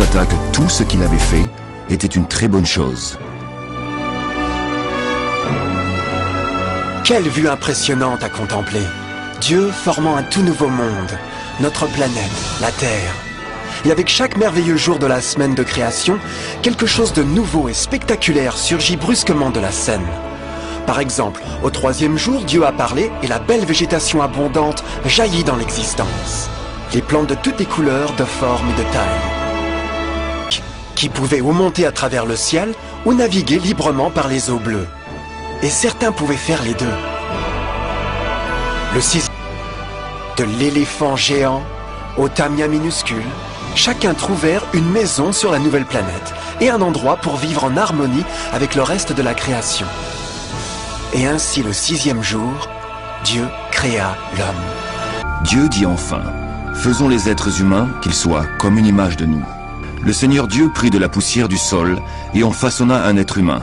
constata que tout ce qu'il avait fait était une très bonne chose. Quelle vue impressionnante à contempler! Dieu formant un tout nouveau monde, notre planète, la Terre. Et avec chaque merveilleux jour de la semaine de création, quelque chose de nouveau et spectaculaire surgit brusquement de la scène. Par exemple, au troisième jour, Dieu a parlé et la belle végétation abondante jaillit dans l'existence. Les plantes de toutes les couleurs, de formes et de tailles, qui pouvaient ou monter à travers le ciel ou naviguer librement par les eaux bleues. Et certains pouvaient faire les deux. Le sixième, de l'éléphant géant au tamia minuscule, chacun trouvèrent une maison sur la nouvelle planète et un endroit pour vivre en harmonie avec le reste de la création. Et ainsi le sixième jour, Dieu créa l'homme. Dieu dit enfin, faisons les êtres humains qu'ils soient comme une image de nous. Le Seigneur Dieu prit de la poussière du sol et en façonna un être humain.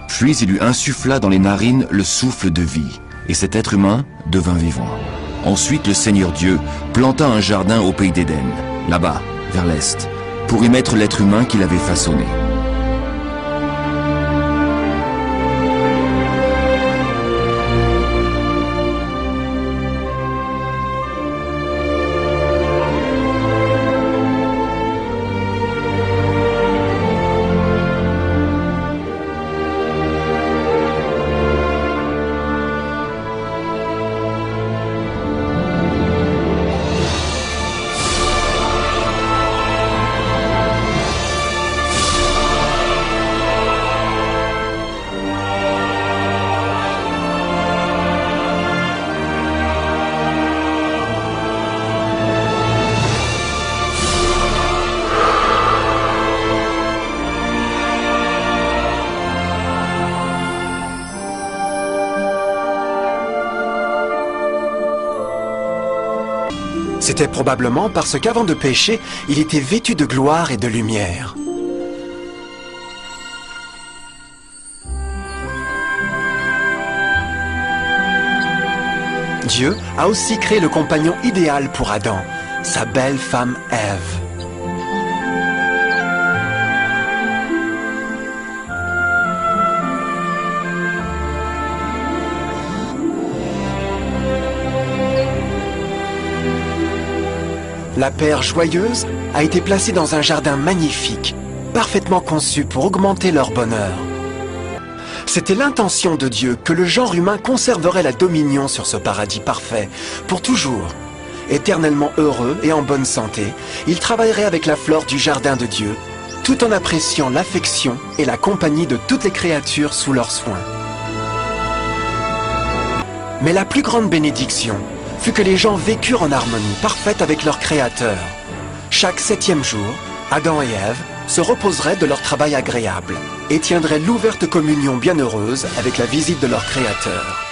Puis il lui insuffla dans les narines le souffle de vie, et cet être humain devint vivant. Ensuite le Seigneur Dieu planta un jardin au pays d'Éden, là-bas, vers l'est, pour y mettre l'être humain qu'il avait façonné. C'était probablement parce qu'avant de pécher, il était vêtu de gloire et de lumière. Dieu a aussi créé le compagnon idéal pour Adam, sa belle femme Ève. La paire joyeuse a été placée dans un jardin magnifique, parfaitement conçu pour augmenter leur bonheur. C'était l'intention de Dieu que le genre humain conserverait la dominion sur ce paradis parfait, pour toujours. Éternellement heureux et en bonne santé, il travaillerait avec la flore du jardin de Dieu, tout en appréciant l'affection et la compagnie de toutes les créatures sous leurs soins. Mais la plus grande bénédiction fut que les gens vécurent en harmonie parfaite avec leur Créateur. Chaque septième jour, Adam et Ève se reposeraient de leur travail agréable et tiendraient l'ouverte communion bienheureuse avec la visite de leur Créateur.